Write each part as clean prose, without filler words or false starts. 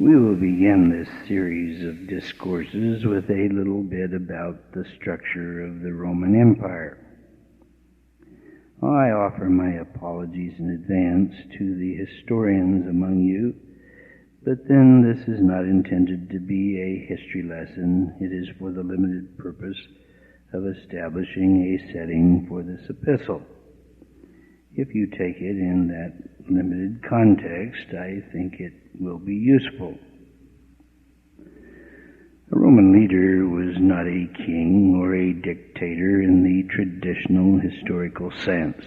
We will begin this series of discourses with a little bit about the structure of the Roman Empire. I offer my apologies in advance to the historians among you, but then this is not intended to be a history lesson. It is for the limited purpose of establishing a setting for this epistle. If you take it in that limited context, I think it will be useful. A Roman leader was not a king or a dictator in the traditional historical sense.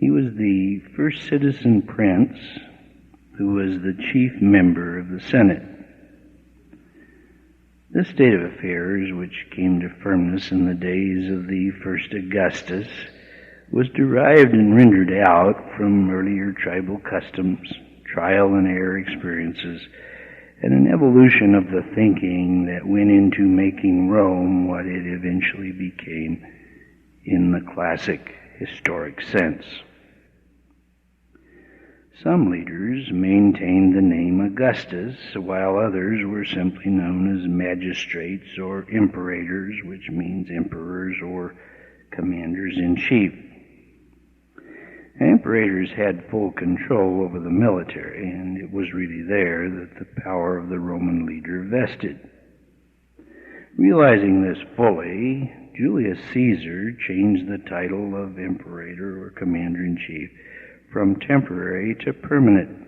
He was the first citizen prince who was the chief member of the Senate. This state of affairs, which came to firmness in the days of the first Augustus, was derived and rendered out from earlier tribal customs, trial and error experiences, and an evolution of the thinking that went into making Rome what it eventually became in the classic historic sense. Some leaders maintained the name Augustus, while others were simply known as magistrates or imperators, which means emperors or commanders-in-chief. Imperators had full control over the military, and it was really there that the power of the Roman leader vested. Realizing this fully, Julius Caesar changed the title of imperator or commander-in-chief from temporary to permanent.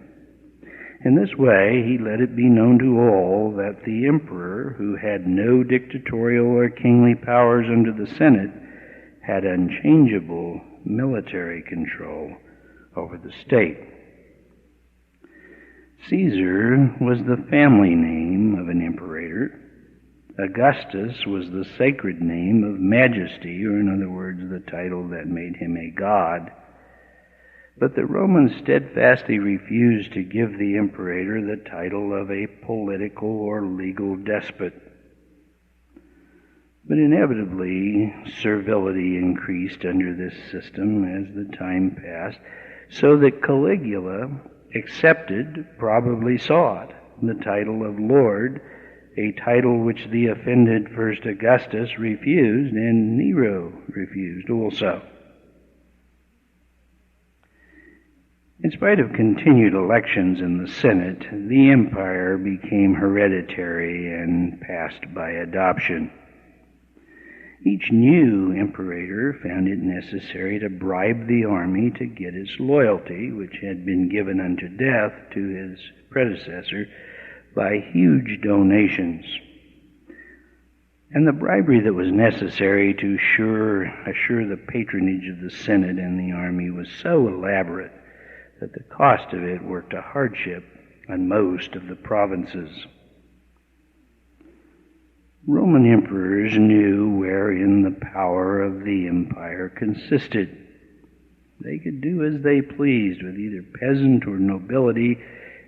In this way, he let it be known to all that the emperor, who had no dictatorial or kingly powers under the Senate, had unchangeable military control over the state. Caesar was the family name of an imperator. Augustus was the sacred name of majesty, or in other words, the title that made him a god. But the Romans steadfastly refused to give the imperator the title of a political or legal despot. But inevitably, servility increased under this system as the time passed, so that Caligula accepted, probably sought, the title of Lord, a title which the offended first Augustus refused, and Nero refused also. In spite of continued elections in the Senate, the empire became hereditary and passed by adoption. Each new imperator found it necessary to bribe the army to get its loyalty, which had been given unto death to his predecessor, by huge donations. And the bribery that was necessary to assure the patronage of the Senate and the army was so elaborate that the cost of it worked a hardship on most of the provinces. Roman emperors knew wherein the power of the empire consisted. They could do as they pleased with either peasant or nobility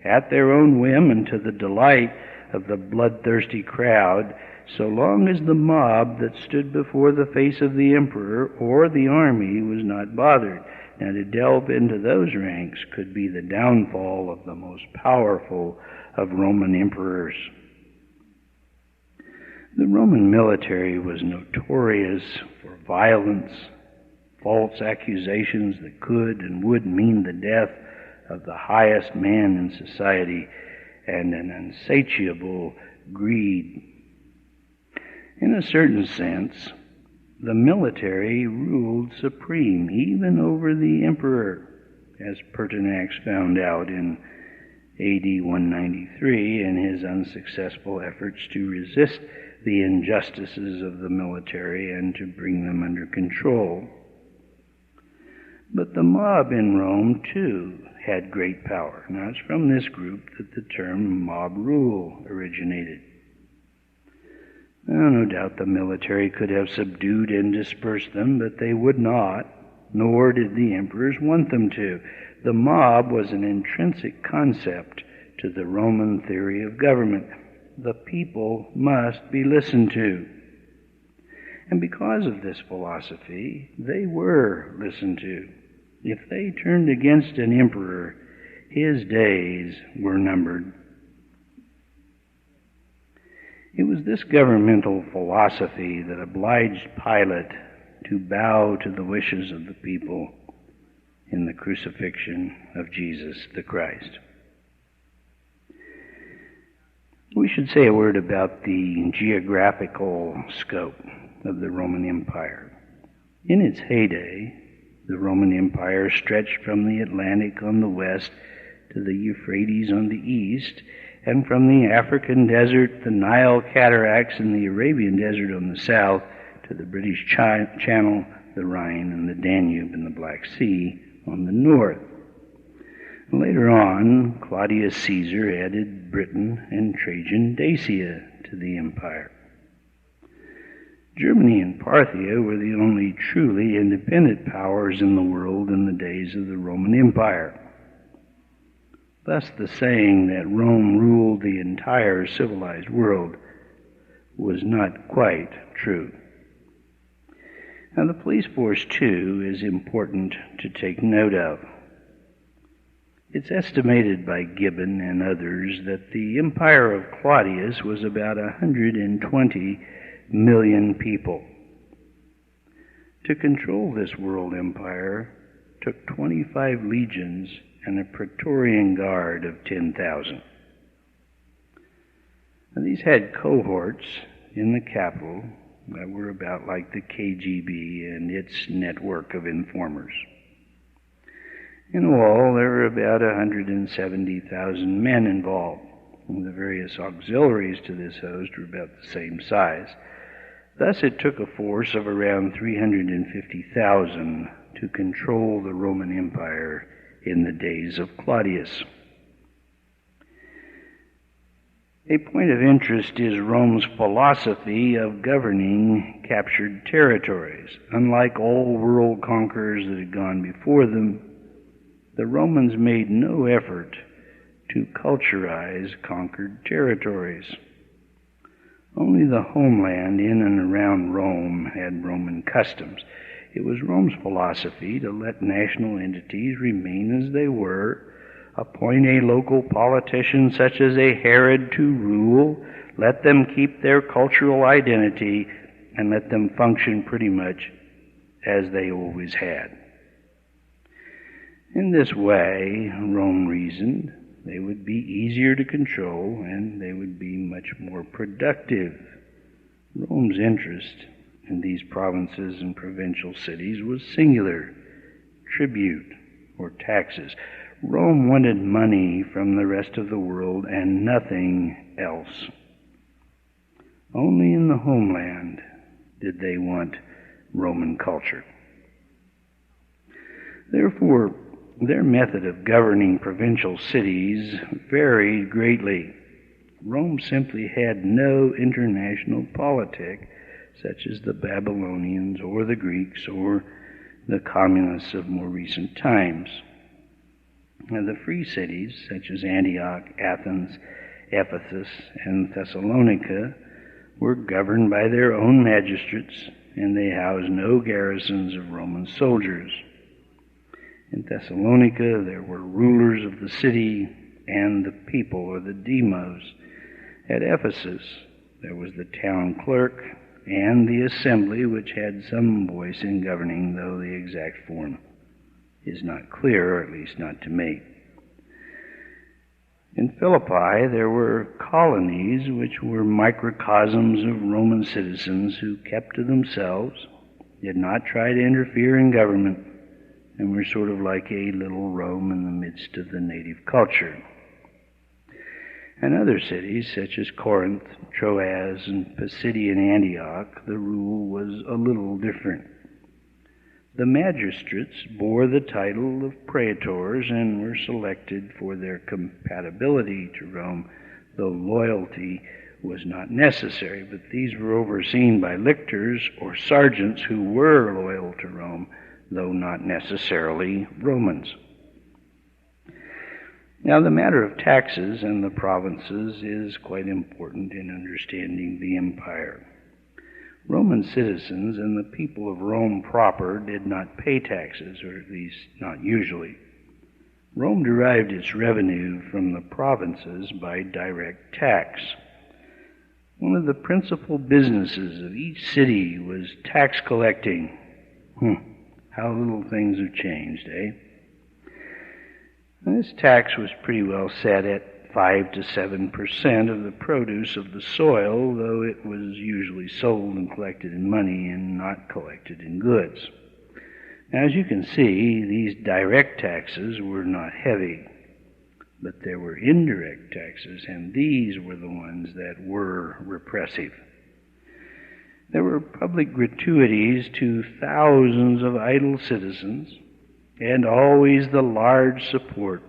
at their own whim and to the delight of the bloodthirsty crowd, so long as the mob that stood before the face of the emperor or the army was not bothered. Now, to delve into those ranks could be the downfall of the most powerful of Roman emperors. The Roman military was notorious for violence, false accusations that could and would mean the death of the highest man in society, and an insatiable greed. In a certain sense, the military ruled supreme, even over the emperor, as Pertinax found out in AD 193 in his unsuccessful efforts to resist the injustices of the military and to bring them under control. But the mob in Rome, too, had great power. Now, it's from this group that the term mob rule originated. Now, no doubt the military could have subdued and dispersed them, but they would not, nor did the emperors want them to. The mob was an intrinsic concept to the Roman theory of government. The people must be listened to. And because of this philosophy, they were listened to. If they turned against an emperor, his days were numbered. It was this governmental philosophy that obliged Pilate to bow to the wishes of the people in the crucifixion of Jesus the Christ. We should say a word about the geographical scope of the Roman Empire. In its heyday, the Roman Empire stretched from the Atlantic on the west to the Euphrates on the east, and from the African desert, the Nile cataracts, and the Arabian desert on the south, to the British Channel, the Rhine, and the Danube and the Black Sea on the north. Later on, Claudius Caesar added Britain and Trajan Dacia to the empire. Germany and Parthia were the only truly independent powers in the world in the days of the Roman Empire. Thus the saying that Rome ruled the entire civilized world was not quite true. Now the police force, too, is important to take note of. It's estimated by Gibbon and others that the empire of Claudius was about 120 million people. To control this world empire took 25 legions and a Praetorian guard of 10,000. Now, these had cohorts in the capital that were about like the KGB and its network of informers. In all, there were about 170,000 men involved, and the various auxiliaries to this host were about the same size. Thus it took a force of around 350,000 to control the Roman Empire in the days of Claudius. A point of interest is Rome's philosophy of governing captured territories. Unlike all world conquerors that had gone before them, the Romans made no effort to culturize conquered territories. Only the homeland in and around Rome had Roman customs. It was Rome's philosophy to let national entities remain as they were, appoint a local politician such as a Herod to rule, let them keep their cultural identity, and let them function pretty much as they always had. In this way, Rome reasoned, they would be easier to control and they would be much more productive. Rome's interest in these provinces and provincial cities was singular: tribute or taxes. Rome wanted money from the rest of the world and nothing else. Only in the homeland did they want Roman culture. Therefore, their method of governing provincial cities varied greatly. Rome simply had no international politic, such as the Babylonians or the Greeks or the communists of more recent times. Now, the free cities, such as Antioch, Athens, Ephesus, and Thessalonica, were governed by their own magistrates, and they housed no garrisons of Roman soldiers. In Thessalonica, there were rulers of the city and the people, or the demos. At Ephesus, there was the town clerk and the assembly, which had some voice in governing, though the exact form is not clear, or at least not to me. In Philippi, there were colonies, which were microcosms of Roman citizens who kept to themselves, did not try to interfere in government, and were sort of like a little Rome in the midst of the native culture. In other cities, such as Corinth, Troas, and Pisidian Antioch, the rule was a little different. The magistrates bore the title of praetors and were selected for their compatibility to Rome, though loyalty was not necessary, but these were overseen by lictors or sergeants who were loyal to Rome, though not necessarily Romans. Now, the matter of taxes and the provinces is quite important in understanding the empire. Roman citizens and the people of Rome proper did not pay taxes, or at least not usually. Rome derived its revenue from the provinces by direct tax. One of the principal businesses of each city was tax collecting. How little things have changed, eh? And this tax was pretty well set at 5 to 7% of the produce of the soil, though it was usually sold and collected in money and not collected in goods. Now, as you can see, these direct taxes were not heavy, but there were indirect taxes, and these were the ones that were repressive. There were public gratuities to thousands of idle citizens, and always the large support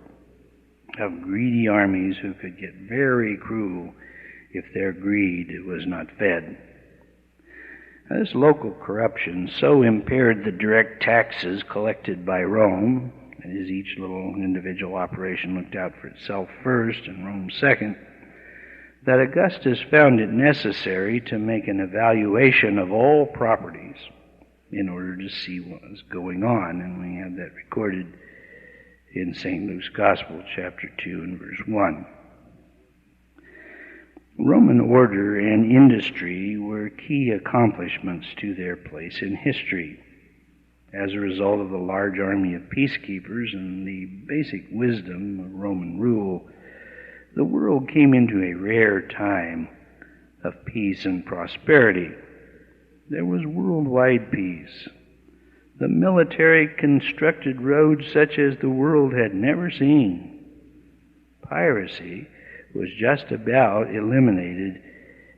of greedy armies who could get very cruel if their greed was not fed. Now, this local corruption so impaired the direct taxes collected by Rome, as each little individual operation looked out for itself first and Rome second, that Augustus found it necessary to make an evaluation of all properties in order to see what was going on. And we have that recorded in St. Luke's Gospel, chapter 2 and verse 1. Roman order and industry were key accomplishments to their place in history. As a result of the large army of peacekeepers and the basic wisdom of Roman rule, the world came into a rare time of peace and prosperity. There was worldwide peace. The military constructed roads such as the world had never seen. Piracy was just about eliminated.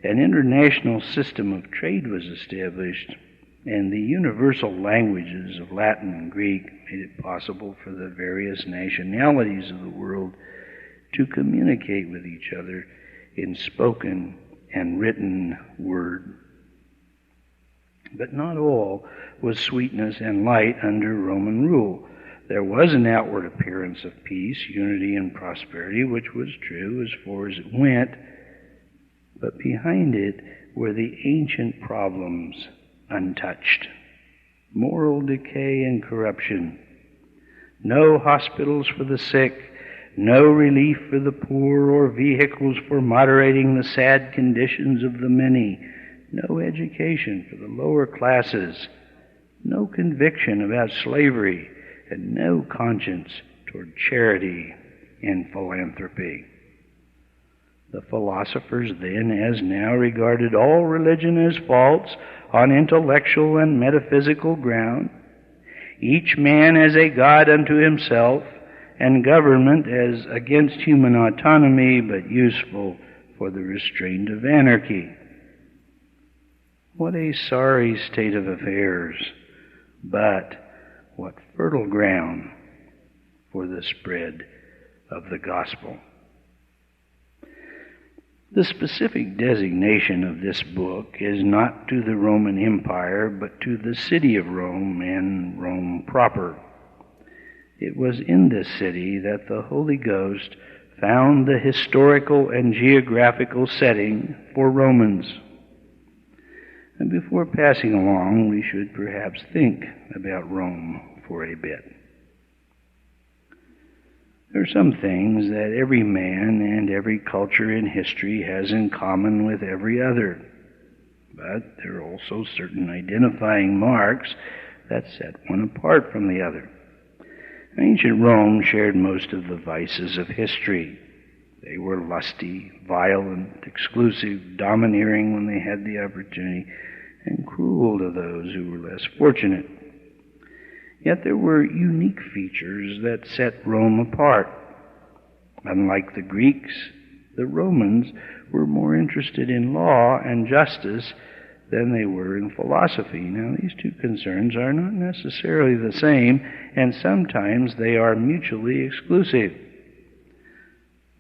An international system of trade was established, and the universal languages of Latin and Greek made it possible for the various nationalities of the world to communicate with each other in spoken and written word. But not all was sweetness and light under Roman rule. There was an outward appearance of peace, unity, and prosperity, which was true as far as it went, but behind it were the ancient problems untouched. Moral decay and corruption. No hospitals for the sick, no relief for the poor or vehicles for moderating the sad conditions of the many, no education for the lower classes, no conviction about slavery, and no conscience toward charity and philanthropy. The philosophers then, as now, regarded all religion as false on intellectual and metaphysical ground, each man as a god unto himself, and government as against human autonomy but useful for the restraint of anarchy. What a sorry state of affairs, but what fertile ground for the spread of the gospel. The specific designation of this book is not to the Roman Empire, but to the city of Rome and Rome proper. It was in this city that the Holy Ghost found the historical and geographical setting for Romans. And before passing along, we should perhaps think about Rome for a bit. There are some things that every man and every culture in history has in common with every other. But there are also certain identifying marks that set one apart from the other. Ancient Rome shared most of the vices of history. They were lusty, violent, exclusive, domineering when they had the opportunity, and cruel to those who were less fortunate. Yet there were unique features that set Rome apart. Unlike the Greeks, the Romans were more interested in law and justice than they were in philosophy. Now, these two concerns are not necessarily the same, and sometimes they are mutually exclusive.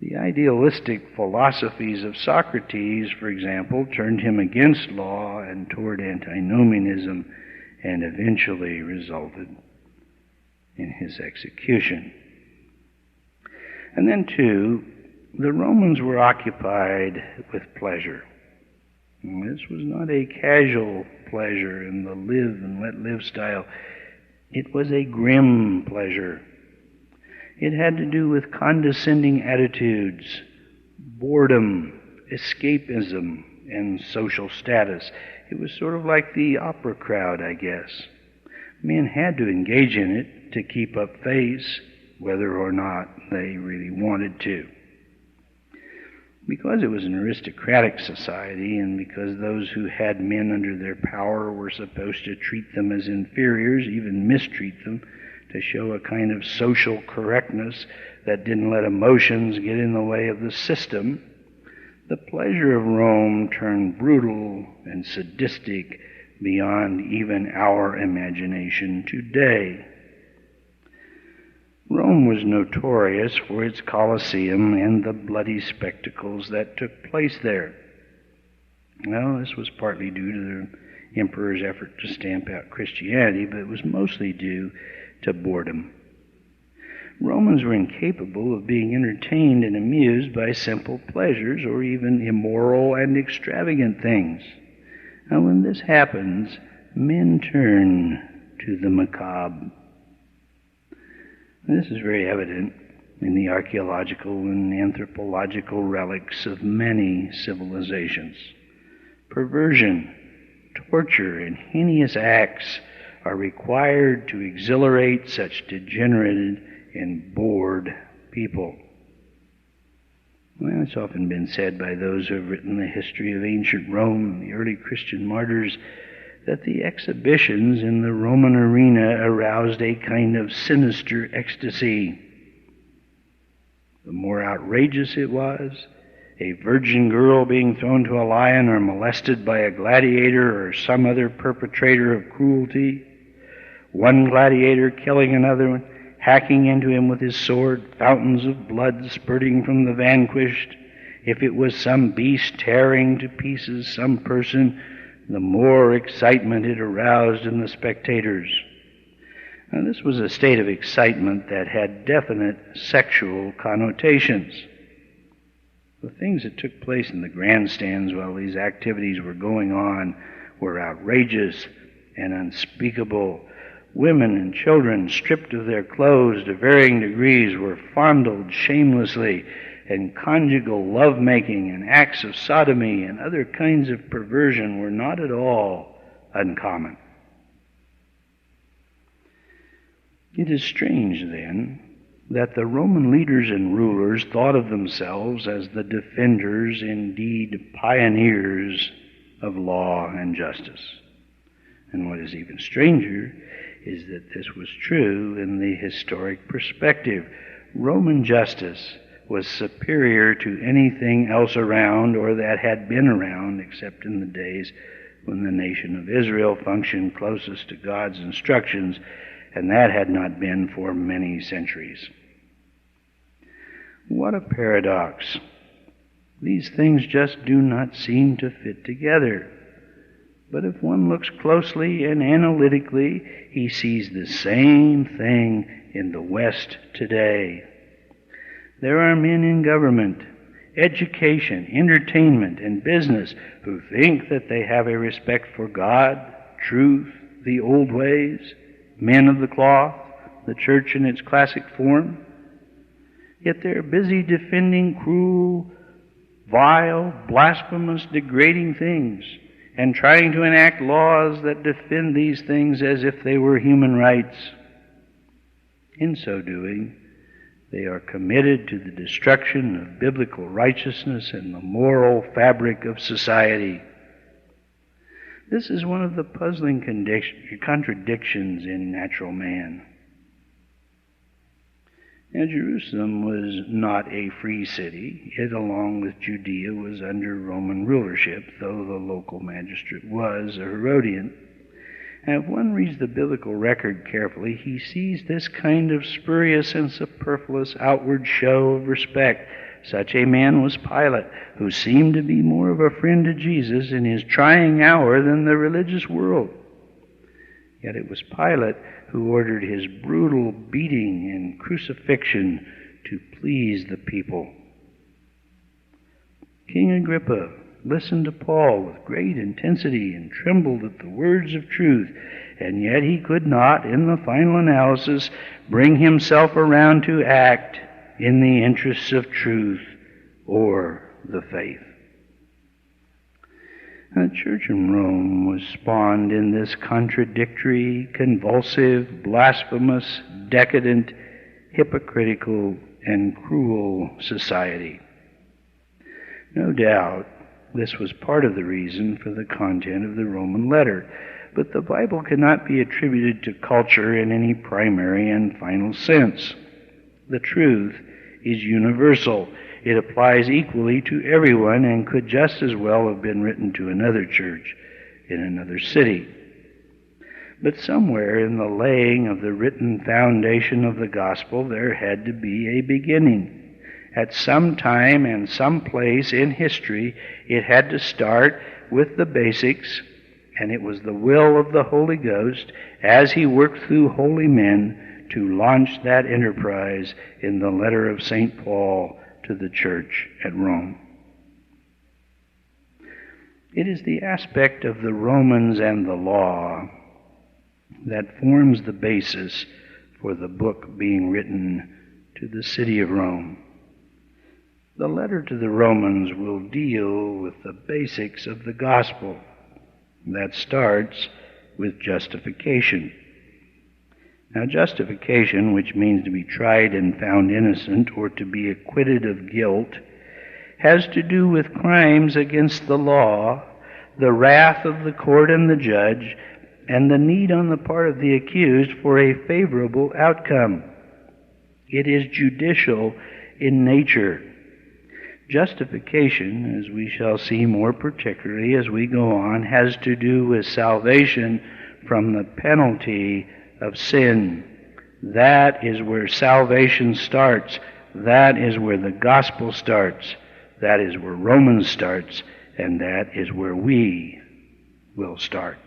The idealistic philosophies of Socrates, for example, turned him against law and toward antinomianism, and eventually resulted in his execution. And then, too, the Romans were occupied with pleasure. This was not a casual pleasure in the live and let live style. It was a grim pleasure. It had to do with condescending attitudes, boredom, escapism, and social status. It was sort of like the opera crowd, I guess. Men had to engage in it to keep up face, whether or not they really wanted to. Because it was an aristocratic society, and because those who had men under their power were supposed to treat them as inferiors, even mistreat them, to show a kind of social correctness that didn't let emotions get in the way of the system, the pleasure of Rome turned brutal and sadistic beyond even our imagination today. Rome was notorious for its Colosseum and the bloody spectacles that took place there. Well, this was partly due to the emperor's effort to stamp out Christianity, but it was mostly due to boredom. Romans were incapable of being entertained and amused by simple pleasures or even immoral and extravagant things. Now, when this happens, men turn to the macabre. This is very evident in the archaeological and anthropological relics of many civilizations. Perversion, torture, and heinous acts are required to exhilarate such degenerated and bored people. Well, it's often been said by those who have written the history of ancient Rome, the early Christian martyrs, that the exhibitions in the Roman arena aroused a kind of sinister ecstasy. The more outrageous it was, a virgin girl being thrown to a lion or molested by a gladiator or some other perpetrator of cruelty, one gladiator killing another one, hacking into him with his sword, fountains of blood spurting from the vanquished. If it was some beast tearing to pieces some person, the more excitement it aroused in the spectators. Now, this was a state of excitement that had definite sexual connotations. The things that took place in the grandstands while these activities were going on were outrageous and unspeakable. Women and children, stripped of their clothes to varying degrees, were fondled shamelessly, and conjugal lovemaking and acts of sodomy and other kinds of perversion were not at all uncommon. It is strange, then, that the Roman leaders and rulers thought of themselves as the defenders, indeed pioneers, of law and justice. And what is even stranger is that this was true in the historic perspective. Roman justice was superior to anything else around or that had been around, except in the days when the nation of Israel functioned closest to God's instructions, and that had not been for many centuries. What a paradox. These things just do not seem to fit together. But if one looks closely and analytically, he sees the same thing in the West today. There are men in government, education, entertainment, and business who think that they have a respect for God, truth, the old ways, men of the cloth, the church in its classic form. Yet they're busy defending cruel, vile, blasphemous, degrading things and trying to enact laws that defend these things as if they were human rights. In so doing, they are committed to the destruction of biblical righteousness and the moral fabric of society. This is one of the puzzling contradictions in natural man. Now, Jerusalem was not a free city. It, along with Judea, was under Roman rulership, though the local magistrate was a Herodian. And if one reads the biblical record carefully, he sees this kind of spurious and superfluous outward show of respect. Such a man was Pilate, who seemed to be more of a friend to Jesus in his trying hour than the religious world. Yet it was Pilate who ordered his brutal beating and crucifixion to please the people. King Agrippa listened to Paul with great intensity and trembled at the words of truth, and yet he could not, in the final analysis, bring himself around to act in the interests of truth or the faith. The church in Rome was spawned in this contradictory, convulsive, blasphemous, decadent, hypocritical, and cruel society. No doubt, this was part of the reason for the content of the Roman letter, but the Bible cannot be attributed to culture in any primary and final sense. The truth is universal. It applies equally to everyone and could just as well have been written to another church in another city. But somewhere in the laying of the written foundation of the gospel, there had to be a beginning. At some time and some place in history, it had to start with the basics, and it was the will of the Holy Ghost, as he worked through holy men, to launch that enterprise in the letter of St. Paul to the church at Rome. It is the aspect of the Romans and the law that forms the basis for the book being written to the city of Rome. The letter to the Romans will deal with the basics of the gospel. That starts with justification. Now, justification, which means to be tried and found innocent or to be acquitted of guilt, has to do with crimes against the law, the wrath of the court and the judge, and the need on the part of the accused for a favorable outcome. It is judicial in nature. Justification, as we shall see more particularly as we go on, has to do with salvation from the penalty of sin. That is where salvation starts. That is where the gospel starts. That is where Romans starts. And that is where we will start.